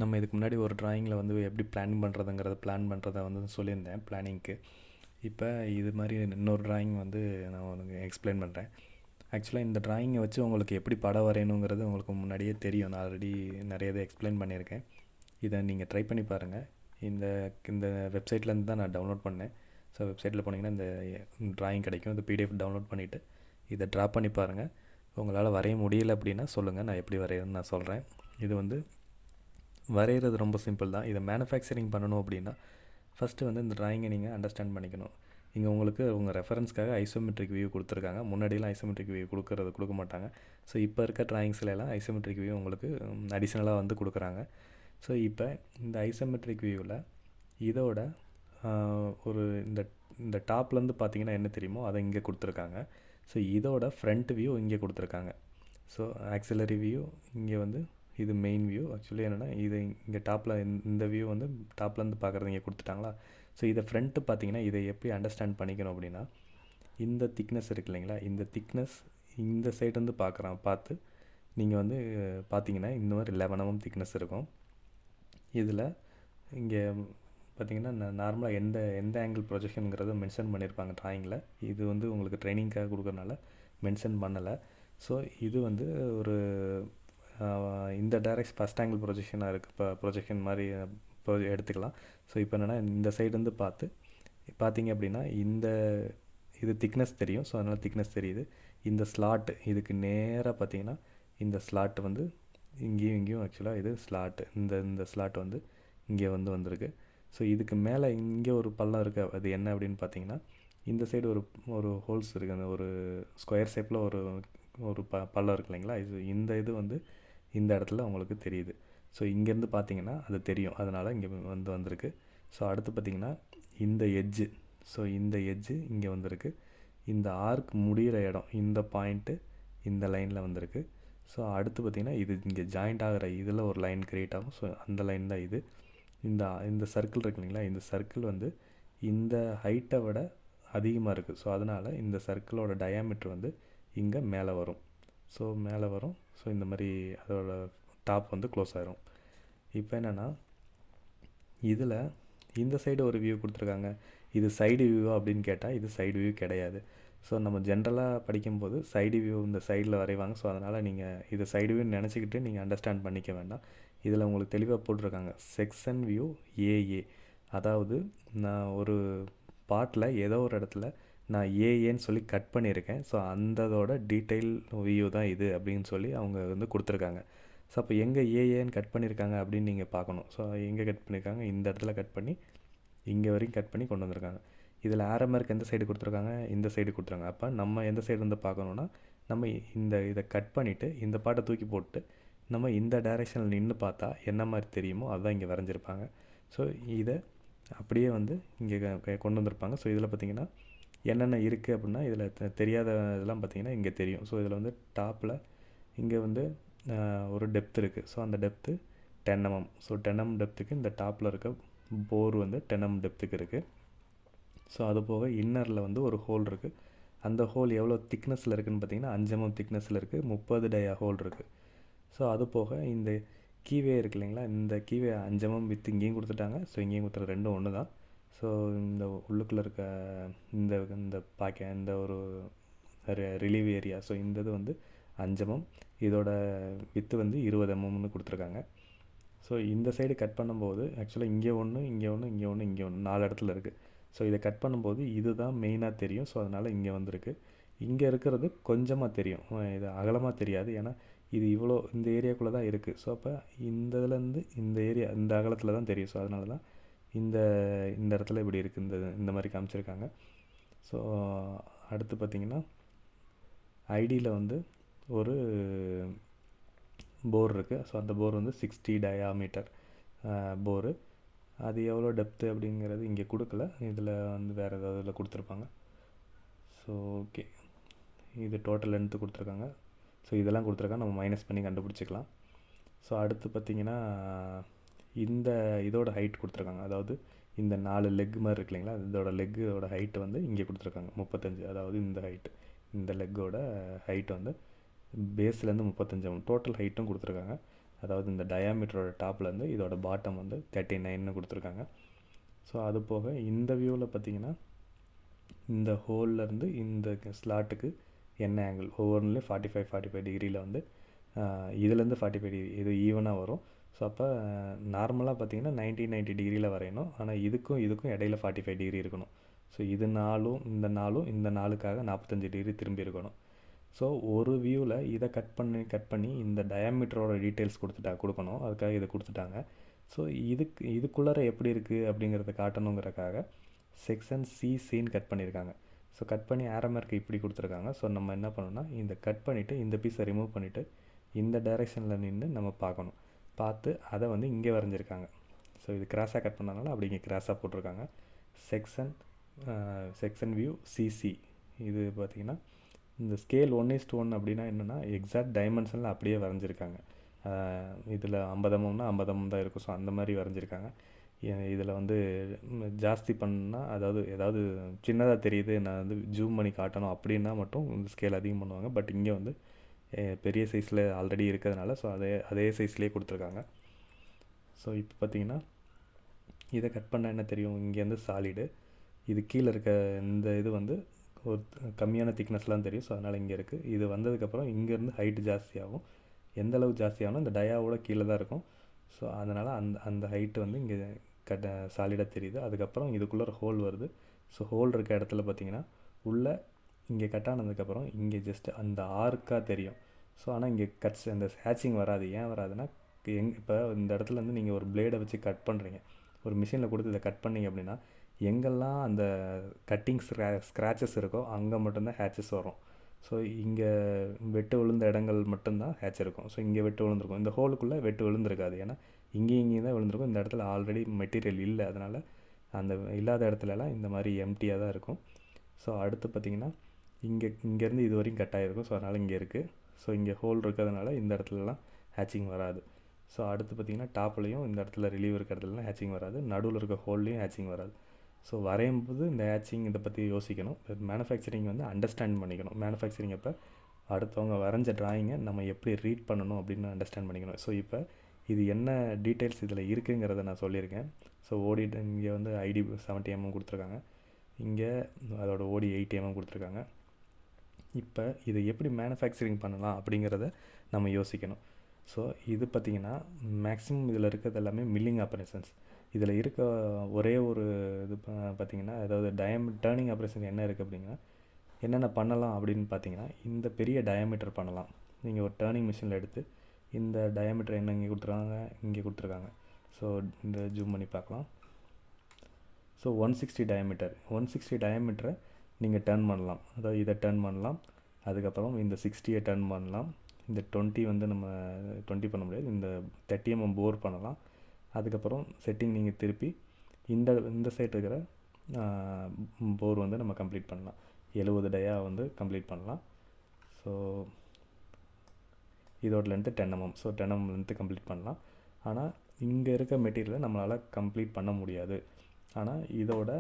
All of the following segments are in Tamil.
நம்ம இதுக்கு முன்னாடி ஒரு ட்ராயிங்கில் வந்து எப்படி பிளான் பண்ணுறத வந்து சொல்லியிருந்தேன் பிளானிங்க்கு. இப்போ இது மாதிரி இன்னொரு ட்ராயிங் வந்து நான் உங்களுக்கு எக்ஸ்பிளைன் பண்ணுறேன். ஆக்சுவலாக இந்த ட்ராயிங்கை வச்சு உங்களுக்கு எப்படி படம் வரையணுங்கிறது உங்களுக்கு முன்னாடியே தெரியும். நான் ஆல்ரெடி நிறைய இதை எக்ஸ்பிளைன் பண்ணியிருக்கேன். இதை நீங்கள் ட்ரை பண்ணி பாருங்கள். இந்த இந்த வெப்சைட்லேருந்து தான் நான் டவுன்லோட் பண்ணேன். ஸோ வெப்சைட்டில் போனீங்கன்னா இந்த ட்ராயிங் கிடைக்கும். இந்த பிடிஎஃப் டவுன்லோட் பண்ணிவிட்டு இதை ட்ரா பண்ணி பாருங்கள். உங்களால் வரைய முடியலை அப்படின்னா சொல்லுங்கள், நான் எப்படி வரையணும்னு நான் சொல்கிறேன். இது வந்து வரைகிறது ரொம்ப சிம்பிள் தான். இதை மேனுஃபேக்சரிங் பண்ணணும் அப்படின்னா ஃபஸ்ட்டு வந்து இந்த ட்ராயிங்கை நீங்கள் அண்டர்ஸ்டாண்ட் பண்ணிக்கணும். இங்கே உங்களுக்கு உங்கள் ரெஃபரன்ஸ்க்காக ஐசோமெட்ரிக் வியூ கொடுத்துருக்காங்க. முன்னாடிலாம் ஐசோமெட்ரிக் வியூ கொடுக்க மாட்டாங்க. ஸோ இப்போ இருக்க ட்ராயிங்ஸ்லாம் ஐசோமெட்ரிக் வியூ உங்களுக்கு அடிஷ்னலாக வந்து கொடுக்குறாங்க. ஸோ இப்போ இந்த ஐசோமெட்ரிக் வியூவில் இதோட ஒரு இந்த டாப்லேருந்து பார்த்தீங்கன்னா என்ன தெரியுமோ அதை இங்கே கொடுத்துருக்காங்க. ஸோ இதோட ஃப்ரண்ட் வியூ இங்கே கொடுத்துருக்காங்க. ஸோ ஆக்சிலரி வியூ இங்கே வந்து இது மெயின் வியூ. ஆக்சுவலி என்னென்னா இது இங்கே டாப்பில் இந்த வியூ வந்து டாப்லேருந்து பார்க்குறது இங்கே கொடுத்துட்டாங்களா. ஸோ இதை ஃப்ரண்ட்டு பார்த்தீங்கன்னா இதை எப்படி அண்டர்ஸ்டாண்ட் பண்ணிக்கணும் அப்படின்னா, இந்த திக்னஸ் இருக்குது இல்லைங்களா, இந்த திக்னஸ் இந்த சைடு பார்த்து நீங்கள் வந்து பார்த்தீங்கன்னா இந்த மாதிரி 11 mm திக்னஸ் இருக்கும். இதில் இங்கே பார்த்தீங்கன்னா நார்மலாக எந்த ஆங்கிள் ப்ரொஜெக்ஷனுங்கிறத மென்ஷன் பண்ணியிருப்பாங்க ட்ராயிங்கில். இது வந்து உங்களுக்கு ட்ரைனிங்காக கொடுக்குறனால மென்ஷன் பண்ணலை. ஸோ இது வந்து ஒரு இந்த டைரக்ட் ஃபஸ்ட் ஆங்கிள் ப்ரொஜெக்ஷனாக இருக்குது. இப்போ ப்ரொஜெக்ஷன் மாதிரி எடுத்துக்கலாம். ஸோ இப்போ என்னென்னா இந்த சைடுலேருந்து பார்த்தீங்க அப்படின்னா இது திக்னஸ் தெரியும். ஸோ அதனால் திக்னஸ் தெரியுது. இந்த ஸ்லாட்டு இதுக்கு நேராக பார்த்தீங்கன்னா இந்த ஸ்லாட் வந்து இங்கேயும் ஆக்சுவலாக இது ஸ்லாட்டு, இந்த ஸ்லாட் வந்து இங்கே வந்திருக்கு. ஸோ இதுக்கு மேலே இங்கே ஒரு பள்ளம் இருக்குது. அது என்ன அப்படின்னு பார்த்தீங்கன்னா, இந்த சைடு ஒரு ஹோல்ஸ் இருக்குது. அந்த ஒரு ஸ்கொயர் ஷேப்பில் ஒரு பள்ளம் இருக்குது இல்லைங்களா. இது வந்து இந்த இடத்துல உங்களுக்கு தெரியுது. ஸோ இங்கேருந்து பார்த்தீங்கன்னா அது தெரியும். அதனால் இங்கே வந்திருக்கு. ஸோ அடுத்து பார்த்தீங்கன்னா இந்த எட்ஜு. ஸோ இந்த எட்ஜு இங்கே வந்திருக்கு. இந்த ஆர்க் முடிகிற இடம், இந்த பாயிண்ட்டு இந்த லைனில் வந்திருக்கு. ஸோ அடுத்து பார்த்திங்கன்னா இது இங்கே ஜாயிண்ட் ஆகிற இதில் ஒரு லைன் க்ரியேட் ஆகும். ஸோ அந்த லைன் தான் இது. இந்த சர்க்கிள் இருக்கு இல்லைங்களா, இந்த சர்க்கிள் வந்து இந்த ஹைட்டை விட அதிகமாக இருக்குது. ஸோ அதனால் இந்த சர்க்கிளோட டயாமீட்டர் வந்து இங்கே மேலே வரும். ஸோ மேலே வரும். ஸோ இந்த மாதிரி அதோட டாப் வந்து க்ளோஸ் ஆகிரும். இப்போ என்னென்னா இதில் இந்த சைடு ஒரு வியூ கொடுத்துருக்காங்க. இது சைடு வியூவா அப்படின்னு கேட்டால் இது சைடு வியூ கிடையாது. ஸோ நம்ம ஜென்ரலாக படிக்கும்போது சைடு வியூ இந்த சைடில் வரைவாங்க. ஸோ அதனால் நீங்கள் இது சைடு வியூன்னு நினச்சிக்கிட்டு நீங்கள் அண்டர்ஸ்டாண்ட் பண்ணிக்க வேண்டாம். இதில் உங்களுக்கு தெளிவாக போட்டிருக்காங்க செக்ஷன் வியூ ஏஏ. அதாவது நான் ஒரு பார்ட்டில் ஏதோ ஒரு இடத்துல நான் ஏஏன்னு சொல்லி கட் பண்ணியிருக்கேன். ஸோ அந்ததோட டீட்டெயில் வியூ தான் இது அப்படின்னு சொல்லி அவங்க வந்து கொடுத்துருக்காங்க. ஸோ அப்போ எங்கே ஏஏன்னு கட் பண்ணியிருக்காங்க அப்படின்னு நீங்கள் பார்க்கணும். ஸோ எங்கே கட் பண்ணியிருக்காங்க, இந்த இடத்துல கட் பண்ணி இங்கே வரைக்கும் கட் பண்ணி கொண்டு வந்திருக்காங்க. இதில் ஆரம்பருக்கு எந்த சைடு கொடுத்துருக்காங்க, இந்த சைடு கொடுத்துருக்காங்க. அப்போ நம்ம எந்த சைடு இருந்து பார்க்கணுன்னா, நம்ம இதை கட் பண்ணிவிட்டு இந்த பாட்டை தூக்கி போட்டு நம்ம இந்த டைரெக்ஷனில் நின்று பார்த்தா என்ன மாதிரி தெரியுமோ அதுதான் இங்கே வரைஞ்சிருப்பாங்க. ஸோ இதை அப்படியே வந்து இங்கே கொண்டு வந்திருப்பாங்க. ஸோ இதில் பார்த்திங்கன்னா என்னென்ன இருக்குது அப்படின்னா, இதில் தெரியாத இதெல்லாம் பார்த்திங்கன்னா இங்கே தெரியும். ஸோ இதில் வந்து டாப்பில் இங்கே வந்து ஒரு டெப்த் இருக்குது. ஸோ அந்த டெப்த்து 10 mm. ஸோ 10 mm டெப்த்துக்கு இந்த டாப்பில் இருக்க போர் வந்து 10 mm டெப்த்துக்கு இருக்குது. ஸோ அது போக இன்னரில் வந்து ஒரு ஹோல் இருக்குது. அந்த ஹோல் எவ்வளோ திக்னஸில் இருக்குதுன்னு பார்த்திங்கன்னா 5 mm திக்னஸில் இருக்குது. 30 டயா ஹோல் இருக்குது. ஸோ அது போக இந்த கீவே இருக்கு இல்லைங்களா, இந்த கீவே 5 mm வித் இங்கேயும் கொடுத்துட்டாங்க. ஸோ இங்கேயும் கொடுத்துற ரெண்டும் ஒன்று தான். ஸோ இந்த உள்ளுக்குள்ளே இருக்க இந்த இந்த ஒரு ரிலீவ் ஏரியா, ஸோ இந்த இது வந்து 5 mm. இதோட வித்து வந்து 20 mmன்னு கொடுத்துருக்காங்க. ஸோ இந்த சைடு கட் பண்ணும்போது ஆக்சுவலாக இங்கே ஒன்று, இங்கே ஒன்று, இங்கே ஒன்று, இங்கே ஒன்று, 4 இடத்துல இருக்குது. ஸோ இதை கட் பண்ணும்போது இதுதான் மெயினாக தெரியும். ஸோ அதனால் இங்கே வந்திருக்கு. இங்கே இருக்கிறது கொஞ்சமாக தெரியும், இது அகலமாக தெரியாது. ஏன்னா இது இவ்வளோ இந்த ஏரியாக்குள்ளே தான் இருக்குது. ஸோ அப்போ இந்த இதுலேருந்து இந்த ஏரியா இந்த அகலத்தில் தான் தெரியும். ஸோ அதனால தான் இந்த இடத்துல இப்படி இருக்குது, இந்த மாதிரி காமிச்சிருக்காங்க. ஸோ அடுத்து பார்த்திங்கன்னா ஐடியில் வந்து ஒரு போர் இருக்குது. ஸோ அந்த போர் வந்து 60 டயாமீட்டர் போரு. அது எவ்வளோ டெப்த்து அப்படிங்கிறது இங்கே கொடுக்கல. இதில் வந்து வேறு ஏதாவது இதில் கொடுத்துருப்பாங்க. ஸோ ஓகே, இது டோட்டல் லென்த்து கொடுத்துருக்காங்க. ஸோ இதெல்லாம் கொடுத்துருக்காங்க, நம்ம மைனஸ் பண்ணி கண்டுபிடிச்சிக்கலாம். ஸோ அடுத்து பார்த்திங்கன்னா இதோட ஹைட் கொடுத்துருக்காங்க. அதாவது இந்த 4 லெக் மாதிரி இருக்கு இல்லைங்களா, இதோட லெக்கோட ஹைட்டு வந்து இங்கே கொடுத்துருக்காங்க 35. அதாவது இந்த ஹைட்டு, இந்த லெக்கோட ஹைட்டு வந்து பேஸ்லேருந்து 35 mm. டோட்டல் ஹைட்டும் கொடுத்துருக்காங்க. அதாவது இந்த டயாமீட்டரோட டாப்லேருந்து இதோட பாட்டம் வந்து 39ன்னு கொடுத்துருக்காங்க. ஸோ அது போக இந்த வியூவில் பார்த்தீங்கன்னா இந்த ஹோல்லேருந்து இந்த ஸ்லாட்டுக்கு என்ன ஆங்கிள் ஒவ்வொன்றுலேயும் 45 டிகிரியில் வந்து இதுலேருந்து 45 டிகிரி இது ஈவனாக வரும். ஸோ அப்போ நார்மலாக பார்த்தீங்கன்னா 90 டிகிரியில் வரையணும். ஆனால் இதுக்கும் இடையில 45 டிகிரி இருக்கணும். ஸோ இந்த நாளும் இந்த நாளுக்காக 45 டிகிரி திரும்பி இருக்கணும். ஸோ ஒரு வியூவில் இதை கட் பண்ணி இந்த டயாமீட்டரோட டீட்டெயில்ஸ் கொடுக்கணும். அதுக்காக இதை கொடுத்துட்டாங்க. ஸோ இதுக்குள்ளார எப்படி இருக்குது அப்படிங்கிறத காட்டணுங்கிறக்காக செக்ஷன் சின்னு கட் பண்ணியிருக்காங்க. ஸோ கட் பண்ணி ஆரமார்க்கு இப்படி கொடுத்துருக்காங்க. ஸோ நம்ம என்ன பண்ணணும்னா இந்த கட் பண்ணிவிட்டு இந்த பீஸை ரிமூவ் பண்ணிவிட்டு இந்த டைரெக்ஷனில் நின்று நம்ம பார்த்து அதை வந்து இங்கே வரைஞ்சிருக்காங்க. ஸோ இது கிராஸாக கட் பண்ணனால அப்படி இங்கே கிராஸாக போட்டிருக்காங்க. செக்ஷன் வியூ சிசி இது பார்த்திங்கன்னா இந்த ஸ்கேல் 1:1 அப்படின்னா என்னென்னா எக்ஸாக்ட் டைமென்ஷனில் அப்படியே வரைஞ்சிருக்காங்க. இதில் 50 mm 50 தான் இருக்கும். ஸோ அந்த மாதிரி வரைஞ்சிருக்காங்க. இதில் வந்து ஜாஸ்தி பண்ணால் ஏதாவது சின்னதாக தெரியுது, நான் வந்து ஜூம் பண்ணி காட்டணும் அப்படின்னா மட்டும் இந்த ஸ்கேல் அதிகம் பண்ணுவாங்க. பட் இங்கே வந்து பெரிய சைஸில் ஆல்ரெடி இருக்கிறதுனால ஸோ அதே சைஸ்லேயே கொடுத்துருக்காங்க. ஸோ இப்போ பார்த்திங்கன்னா இதை கட் பண்ணால் என்ன தெரியும், இங்கேருந்து சாலிடு, இது கீழே இருக்க இந்த இது வந்து ஒரு கம்மியான திக்னஸ்லாம் தெரியும். ஸோ அதனால் இங்கே இருக்குது. இது வந்ததுக்கப்புறம் இங்கேருந்து ஹைட்டு ஜாஸ்தியாகும். எந்த அளவுக்கு ஜாஸ்தியாகணும், இந்த டயாவோட கீழே தான் இருக்கும். ஸோ அதனால் அந்த ஹைட்டு வந்து இங்கே சாலிடாக தெரியுது. அதுக்கப்புறம் இதுக்குள்ளே ஒரு ஹோல் வருது. ஸோ ஹோல் இருக்க இடத்துல பார்த்திங்கன்னா உள்ளே இங்கே கட் ஆனதுக்கப்புறம் இங்கே ஜஸ்ட் அந்த ஆர்க்காக தெரியும். ஸோ ஆனால் இங்கே அந்த ஹேச்சிங் வராது. ஏன் வராதுன்னா இப்போ இந்த இடத்துலேருந்து நீங்கள் ஒரு பிளேடை வச்சு கட் பண்ணுறீங்க, ஒரு மிஷினில் கொடுத்து இதை கட் பண்ணிங்க அப்படின்னா எங்கெல்லாம் அந்த கட்டிங் ஸ்க்ராச்சஸ் இருக்கோ அங்கே மட்டும்தான் ஹேச்சஸ் வரும். ஸோ இங்கே வெட்டு விழுந்த இடங்கள் மட்டும்தான் ஹேட்ச் இருக்கும். ஸோ இங்கே வெட்டு விழுந்திருக்கும், இந்த ஹோலுக்குள்ளே வெட்டு விழுந்திருக்காது. ஏன்னா இங்கேயும் தான் விழுந்திருக்கும். இந்த இடத்துல ஆல்ரெடி மெட்டீரியல் இல்லை, அதனால் அந்த இல்லாத இடத்துலலாம் இந்த மாதிரி எம்டியாக தான் இருக்கும். ஸோ அடுத்து பார்த்திங்கன்னா இங்கேருந்து இது வரைக்கும் கட் ஆகிருக்கும். ஸோ அதனால் இங்கே இருக்குது. ஸோ இங்கே ஹோல் இருக்கிறதுனால இந்த இடத்துலலாம் ஹேச்சிங் வராது. ஸோ அடுத்து பார்த்திங்கன்னா டாப்லேயும் இந்த இடத்துல ரிலீவ் இருக்கிற இடத்துலலாம் ஹேச்சிங் வராது, நடுவில் இருக்க ஹோல்லையும் ஹேச்சிங் வராது. ஸோ வரையும்போது இந்த ஹேச்சிங் இதை பற்றி யோசிக்கணும். மேனுஃபேக்சரிங் வந்து அண்டர்ஸ்டாண்ட் பண்ணிக்கணும். மேனுஃபேக்சரிங் அப்போ அடுத்தவங்க வரைஞ்ச டிராயிங்கை நம்ம எப்படி ரீட் பண்ணணும் அப்படின்னு அண்டர்ஸ்டாண்ட் பண்ணிக்கணும். ஸோ இப்போ இது என்ன டீட்டெயில்ஸ் இதில் இருக்குங்கிறத நான் சொல்லியிருக்கேன். ஸோ ஓடி இங்கே வந்து ஐடி 70 mm கொடுத்துருக்காங்க, இங்கே அதோட ஓடி 80 mm கொடுத்துருக்காங்க. இப்போ இதை எப்படி மேனுஃபேக்சரிங் பண்ணலாம் அப்படிங்கிறத நம்ம யோசிக்கணும். ஸோ இது பார்த்திங்கன்னா மேக்ஸிமம் இதில் இருக்கிறது எல்லாமே மில்லிங் ஆப்ரேஷன்ஸ். இதில் இருக்க ஒரே ஒரு இது பார்த்திங்கன்னா அதாவது டேர்னிங் ஆப்ரேஷன் என்ன இருக்குது அப்படின்னா என்னென்ன பண்ணலாம் அப்படின்னு பார்த்தீங்கன்னா இந்த பெரிய டயாமீட்டர் பண்ணலாம். நீங்கள் ஒரு டேர்னிங் மிஷினில் எடுத்து இந்த டயாமீட்டர் என்ன இங்கே கொடுத்துருக்காங்க. ஸோ இந்த ஜூம் பண்ணி பார்க்கலாம். ஸோ 160 டயாமீட்டரை நீங்கள் டர்ன் பண்ணலாம். அதாவது இதை டர்ன் பண்ணலாம். அதுக்கப்புறம் இந்த 60 டர்ன் பண்ணலாம். இந்த 20 வந்து நம்ம 20 பண்ண முடியாது, இந்த 30 mm போர் பண்ணலாம். அதுக்கப்புறம் செட்டிங் நீங்கள் திருப்பி இந்த சைட் இருக்கிற போர் வந்து நம்ம கம்ப்ளீட் பண்ணலாம். 70 டயா வந்து கம்ப்ளீட் பண்ணலாம். ஸோ இதோட length 10 mm. So 10 mm length complete பண்ணலாம். ஆனால் இங்கே இருக்க மெட்டீரியலை நம்மளால் கம்ப்ளீட் பண்ண முடியாது. ஆனால் இதோட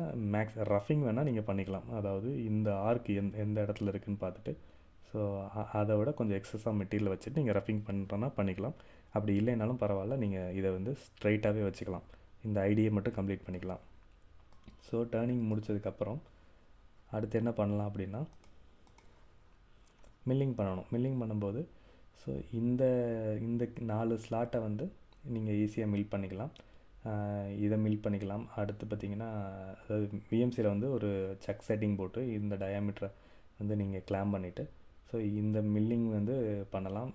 ரஃபிங் வேணால் நீங்கள் பண்ணிக்கலாம். அதாவது இந்த ஆர்க் எந்த இடத்துல இருக்குதுன்னு பார்த்துட்டு ஸோ அதை விட கொஞ்சம் எக்ஸஸாக மெட்டீரியல் வச்சுட்டு நீங்கள் ரஃபிங் பண்ணுறோன்னா பண்ணிக்கலாம். அப்படி இல்லைனாலும் பரவாயில்ல, நீங்கள் இதை வந்து ஸ்ட்ரைட்டாகவே வச்சுக்கலாம். இந்த ஐடியை மட்டும் கம்ப்ளீட் பண்ணிக்கலாம். ஸோ டர்னிங் முடித்ததுக்கப்புறம் அடுத்து என்ன பண்ணலாம் அப்படின்னா மில்லிங் பண்ணணும். மில்லிங் பண்ணும்போது ஸோ இந்த 4 ஸ்லாட்டை வந்து நீங்கள் ஈஸியாக மில் பண்ணிக்கலாம். இதை மில் பண்ணிக்கலாம். அடுத்து பார்த்திங்கன்னா அதாவது விஎம்சியில் வந்து ஒரு செக் செட்டிங் போட்டு இந்த டயாமீட்டரை வந்து நீங்கள் கிளாம் பண்ணிவிட்டு ஸோ இந்த மில்லிங் வந்து பண்ணலாம்.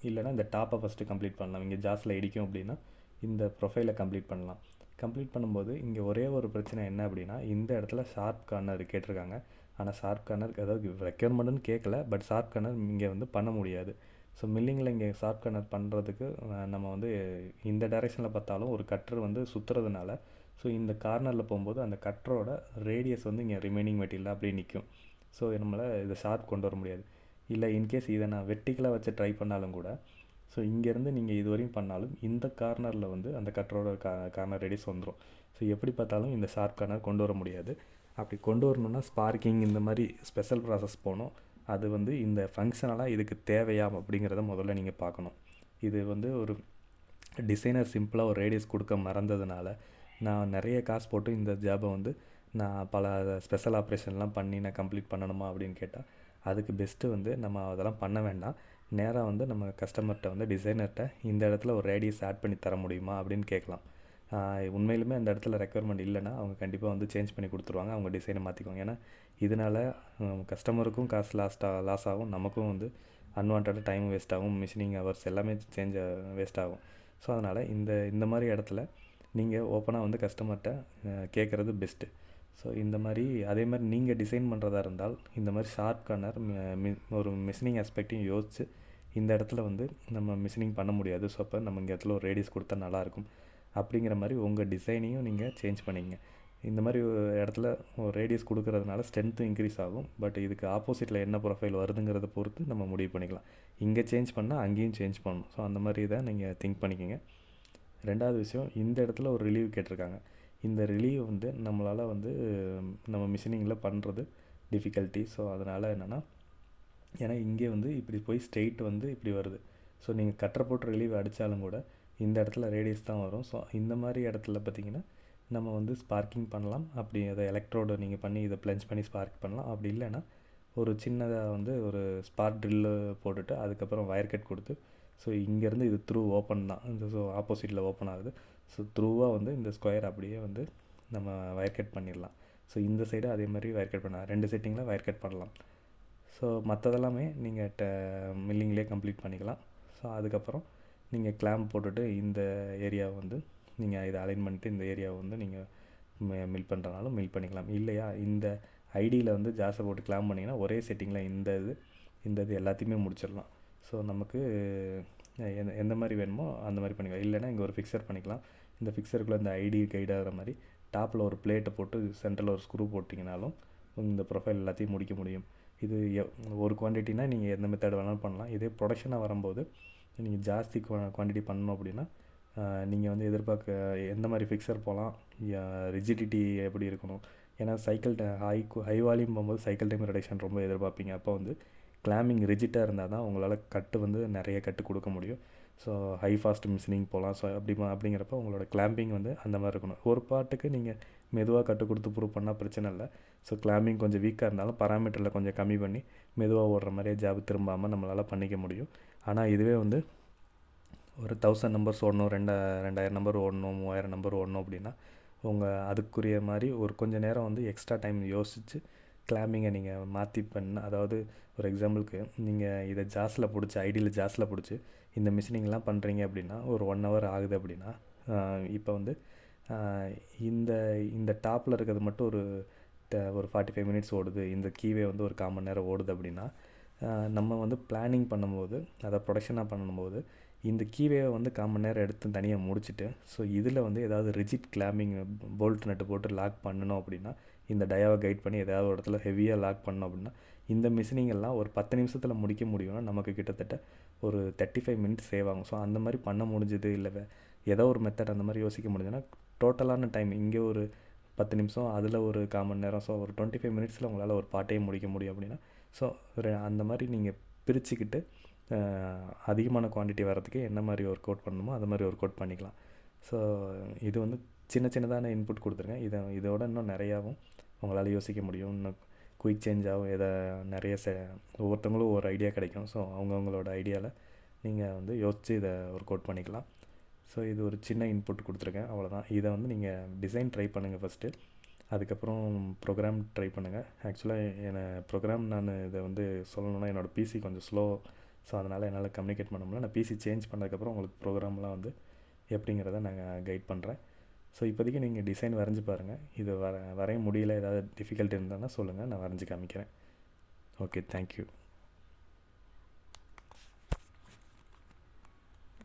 இல்லைனா இந்த டாப்பை ஃபஸ்ட்டு கம்ப்ளீட் பண்ணலாம். இங்கே ஜாஸில் இடிக்கும் அப்படின்னா இந்த ப்ரொஃபைலை கம்ப்ளீட் பண்ணலாம். கம்ப்ளீட் பண்ணும்போது இங்கே ஒரே ஒரு பிரச்சனை என்ன அப்படின்னா இந்த இடத்துல ஷார்ப் கார்னர் கேட்டிருக்காங்க. ஆனால் ஷார்ப் கார்னர் அதாவது ரெக்யர்மெண்ட்டுன்னு கேட்கல, பட் ஷார்ப் கார்னர் இங்கே வந்து பண்ண முடியாது. ஸோ மில்லிங்கில் இங்கே ஷார்ப் கார்னர் பண்ணுறதுக்கு நம்ம வந்து இந்த டைரெக்ஷனில் பார்த்தாலும் ஒரு கட்டர் வந்து சுற்றுறதுனால ஸோ இந்த கார்னரில் போகும்போது அந்த கட்டரோட ரேடியஸ் வந்து இங்கே ரிமைனிங் மெட்டீரியல் அப்படியே நிற்கும். ஸோ நம்மளால் இதை ஷார்ப் கொண்டு வர முடியாது. இல்லை இன்கேஸ் இதை நான் வெர்டிக்கலாக வச்சு ட்ரை பண்ணாலும் கூட ஸோ இங்கேருந்து நீங்கள் இது வரையும் பண்ணாலும் இந்த கார்னரில் வந்து அந்த கட்டரோட கார்னர் ரேடியஸ் வந்துடும். ஸோ எப்படி பார்த்தாலும் இந்த ஷார்ப் கார்னர் கொண்டு வர முடியாது. அப்படி கொண்டு வரணுன்னா ஸ்பார்க்கிங் இந்த மாதிரி ஸ்பெஷல் ப்ராசஸ் போகணும். அது வந்து இந்த ஃபங்க்ஷனலாக இதுக்கு தேவையா அப்படிங்கிறத முதல்ல நீங்கள் பார்க்கணும். இது வந்து ஒரு டிசைனர் சிம்பிளாக ஒரு ரேடியஸ் கொடுக்க மறந்ததுனால நான் நிறைய காசு போட்டு இந்த ஜாபை வந்து நான் பல ஸ்பெஷல் ஆப்ரேஷன்லாம் பண்ணி நான் கம்ப்ளீட் பண்ணணுமா அப்படின்னு கேட்டால் அதுக்கு பெஸ்ட்டு வந்து நம்ம அதெல்லாம் பண்ண வேண்டாம். நேராக வந்து நம்ம கஸ்டமர்கிட்ட வந்து டிசைனர்கிட்ட இந்த இடத்துல ஒரு ரேடியஸ் ஆட் பண்ணி தர முடியுமா அப்படின்னு கேட்கலாம். உண்மையிலுமே அந்த இடத்துல ரெக்குயர்மெண்ட் இல்லைன்னா அவங்க கண்டிப்பாக வந்து சேஞ்ச் பண்ணி கொடுத்துருவாங்க. அவங்க டிசைனை மாற்றிக்குவாங்க. ஏன்னா இதனால் கஸ்டமருக்கும் காசு லாஸ் ஆகும், நமக்கும் வந்து அன்வான்ட் டைம் வேஸ்ட் ஆகும், மிஷினிங் ஹவர்ஸ் எல்லாமே வேஸ்ட் ஆகும். ஸோ அதனால் இந்த மாதிரி இடத்துல நீங்கள் ஓப்பனாக வந்து கஸ்டமர்கிட்ட கேட்குறது பெஸ்ட்டு. ஸோ இந்த மாதிரி அதே மாதிரி நீங்கள் டிசைன் பண்ணுறதா இருந்தால் இந்த மாதிரி ஷார்ப் கார்னர் ஒரு மிஷினிங் ஆஸ்பெக்டையும் யோசித்து இந்த இடத்துல வந்து நம்ம மிஷினிங் பண்ண முடியாது. ஸோ அப்போ நம்ம இங்கே இடத்துல ஒரு ரேடியஸ் கொடுத்தா நல்லாயிருக்கும் அப்படிங்கிற மாதிரி உங்கள் டிசைனையும் நீங்கள் சேஞ்ச் பண்ணிங்க. இந்த மாதிரி இடத்துல ஒரு ரேடியஸ் கொடுக்கறதுனால ஸ்ட்ரென்த்தும் இன்க்ரீஸ் ஆகும். பட் இதுக்கு ஆப்போசிட்டில் என்ன ப்ரொஃபைல் வருதுங்கிறத பொறுத்து நம்ம முடிவு பண்ணிக்கலாம். இங்கே சேஞ்ச் பண்ணால் அங்கேயும் சேஞ்ச் பண்ணணும். ஸோ அந்த மாதிரி தான் நீங்கள் திங்க் பண்ணிக்கோங்க. ரெண்டாவது விஷயம், இந்த இடத்துல ஒரு ரிலீவ் கேட்டிருக்காங்க. இந்த ரிலீவ் வந்து நம்மளால் வந்து நம்ம மிஷினிங்கில் பண்ணுறது டிஃபிகல்ட்டி. ஸோ அதனால் என்னென்னா, ஏன்னா இங்கே வந்து இப்படி போய் ஸ்ட்ரெயிட் வந்து இப்படி வருது. ஸோ நீங்கள் கட்டரை போட்டு ரிலீவ் அடித்தாலும் கூட இந்த இடத்துல ரேடியஸ் தான் வரும். ஸோ இந்த மாதிரி இடத்துல பார்த்திங்கன்னா நம்ம வந்து ஸ்பார்க்கிங் பண்ணலாம். அப்படி அதை எலக்ட்ரோடு நீங்கள் பண்ணி இதை ப்ளஞ்ச் பண்ணி ஸ்பார்க் பண்ணலாம். அப்படி இல்லைன்னா ஒரு சின்னதாக வந்து ஒரு ஸ்பார்க் ட்ரில்லு போட்டுட்டு அதுக்கப்புறம் வயர் கட் கொடுத்து, ஸோ இங்கேருந்து இது த்ரூ ஓப்பன் தான், இந்த ஸோ ஆப்போசிட்டில் ஓப்பன் ஆகுது. ஸோ த்ரூவாக வந்து இந்த ஸ்கொயர் அப்படியே வந்து நம்ம வயர் கட் பண்ணிடலாம். ஸோ இந்த சைடு அதே மாதிரி வயர் கட் பண்ணலாம். 2 செட்டிங்கில் வயர் கட் பண்ணலாம். ஸோ மற்றதெல்லாமே நீங்கள் மில்லிங்லேயே கம்ப்ளீட் பண்ணிக்கலாம். ஸோ அதுக்கப்புறம் நீங்கள் கிளாம்ப் போட்டுட்டு இந்த ஏரியாவை வந்து நீங்கள் இதை அலைன் பண்ணிட்டு இந்த ஏரியாவை வந்து நீங்கள் மில் பண்ணுறனாலும் மில் பண்ணிக்கலாம். இல்லையா இந்த ஐடியில் வந்து ஜாஸை போட்டு கிளாம்ப் பண்ணிங்கன்னா ஒரே செட்டிங்கில் இந்த இது எல்லாத்தையுமே முடிச்சிடலாம். ஸோ நமக்கு எந்த மாதிரி வேணுமோ அந்த மாதிரி பண்ணிக்கலாம். இல்லைன்னா இங்கே ஒரு ஃபிக்சர் பண்ணிக்கலாம். இந்த ஃபிக்சருக்குள்ளே இந்த ஐடி கைடாகிற மாதிரி டாப்பில் ஒரு பிளேட்டை போட்டு சென்டரில் ஒரு ஸ்க்ரூ போட்டிங்கனாலும் இந்த ப்ரொஃபைல் எல்லாத்தையும் முடிக்க முடியும். இது ஒரு குவான்டிட்டினா நீங்கள் எந்த மெத்தட் வேணாலும் பண்ணலாம். இதே ப்ரொடக்ஷனாக வரும்போது நீங்கள் ஜாஸ்தி குவான்டிட்டி பண்ணணும் அப்படின்னா நீங்கள் வந்து எந்த மாதிரி ஃபிக்சர் போகலாம், ரிஜிடிட்டி எப்படி இருக்கணும். ஏன்னா சைக்கிள் ஹை வால்யூம் போகும்போது சைக்கிள் டைம் ரிடக்ஷன் ரொம்ப எதிர்பார்ப்பீங்க. அப்போ வந்து கிளாம்பிங் ரிஜிட்டாக இருந்தால் தான் உங்களால் கட்டு வந்து நிறைய கட்டு கொடுக்க முடியும். ஸோ ஹை ஃபாஸ்ட் மிஷினிங் போகலாம். ஸோ அப்படிங்கிறப்ப உங்களோட கிளாம்பிங் வந்து அந்த மாதிரி இருக்கணும். ஒரு பாட்டுக்கு நீங்கள் மெதுவாக கட்டு கொடுத்து ப்ரூவ் பண்ணால் பிரச்சனை இல்லை. ஸோ கிளாம்பிங் கொஞ்சம் வீக்காக இருந்தாலும் பராமீட்டரில் கொஞ்சம் கம்மி பண்ணி மெதுவாக ஓடுற மாதிரியே ஜாப் திரும்பாமல் நம்மளால் பண்ணிக்க முடியும். ஆனால் இதுவே வந்து ஒரு 1000 நம்பர்ஸ் ஓடணும், 2000 நம்பர் ஓடணும், 3000 நம்பர் ஓடணும் அப்படின்னா அதுக்குரிய மாதிரி ஒரு கொஞ்சம் நேரம் வந்து எக்ஸ்ட்ரா டைம் யோசித்து கிளாம்பிங்கை நீங்கள் மாற்றி அதாவது ஒரு எக்ஸாம்பிளுக்கு நீங்கள் இதை ஜாஸில் பிடிச்சி ஐடியில் ஜாஸில் பிடிச்சி இந்த மிஷினிங்லாம் பண்ணுறீங்க அப்படின்னா ஒரு 1 hour ஆகுது அப்படின்னா இப்போ வந்து இந்த டாப்பில் இருக்கிறது மட்டும் ஒரு 45 minutes ஓடுது, இந்த கீவே வந்து ஒரு 1/4 மணி நேரம் ஓடுது அப்படின்னா நம்ம வந்து பிளானிங் பண்ணும்போது அதை ப்ரொடக்ஷனாக பண்ணும்போது இந்த கீவேவை வந்து 1/4 மணி நேரம் எடுத்து தனியாக முடிச்சுட்டு ஸோ இதில் வந்து ஏதாவது ரிஜிட் கிளாம்பிங் போல்ட் நட்டு போட்டு லாக் பண்ணணும் அப்படின்னா இந்த டயாவை கைட் பண்ணி ஏதாவது ஒரு இடத்துல ஹெவியாக லாக் பண்ணோம் அப்படின்னா இந்த மிஷினிங்கெல்லாம் ஒரு 10 நிமிஷத்தில் முடிக்க முடியும்னா நமக்கு கிட்டத்தட்ட ஒரு 35 minutes சேவ் ஆகும். ஸோ அந்த மாதிரி பண்ண முடிஞ்சது இல்லை ஏதோ ஒரு மெத்தட் அந்த மாதிரி யோசிக்க முடிஞ்சுன்னா டோட்டலான டைம் இங்கே ஒரு 10 நிமிஷம் அதில் ஒரு 1/4 மணி நேரம், ஸோ ஒரு 25 minutesல உங்களால் ஒரு பாட்டையும் முடிக்க முடியும் அப்படின்னா ஸோ அந்த மாதிரி நீங்கள் பிரிச்சுக்கிட்டு அதிகமான குவான்டிட்டி வரதுக்கு என்ன மாதிரி ஒர்க் அவுட் பண்ணணுமோ அது மாதிரி ஒர்க் அவுட் பண்ணிக்கலாம். ஸோ இது வந்து சின்னதான இன்புட் கொடுத்துருங்க. இதோட இன்னும் நிறையாவும் உங்களால் யோசிக்க முடியும். இன்னும் குயிக் சேஞ்சாகவும் நிறைய ஒவ்வொருத்தவங்களும் ஒரு ஐடியா கிடைக்கும். ஸோ அவங்கவுங்களோட ஐடியாவில் நீங்கள் வந்து யோசித்து இதை ஒர்க் அவுட் பண்ணிக்கலாம். ஸோ இது ஒரு சின்ன இன்புட் கொடுத்துருக்கேன், அவ்வளோதான். இதை வந்து நீங்கள் டிசைன் ட்ரை பண்ணுங்கள் ஃபஸ்ட்டு, அதுக்கப்புறம் ப்ரோக்ராம் ட்ரை பண்ணுங்கள். ஆக்சுவலாக ப்ரோக்ராம் நான் இதை வந்து சொல்லணுன்னா என்னோடய பிசி கொஞ்சம் ஸ்லோ. ஸோ அதனால் என்னால் கம்யூனிகேட் பண்ண முடியல. நான் பிசி சேஞ்ச் பண்ணதுக்கப்புறம் உங்களுக்கு ப்ரோக்ராம்லாம் வந்து எப்படிங்கிறத நாங்கள் கைட் பண்ணுறேன். ஸோ இப்போதைக்கு நீங்கள் டிசைன் வரைஞ்சி பாருங்கள். இது வரைய முடியல, ஏதாவது டிஃபிகல்ட்டி இருந்தால் சொல்லுங்கள், நான் வரைஞ்சி காமிக்கிறேன். Okay, thank you.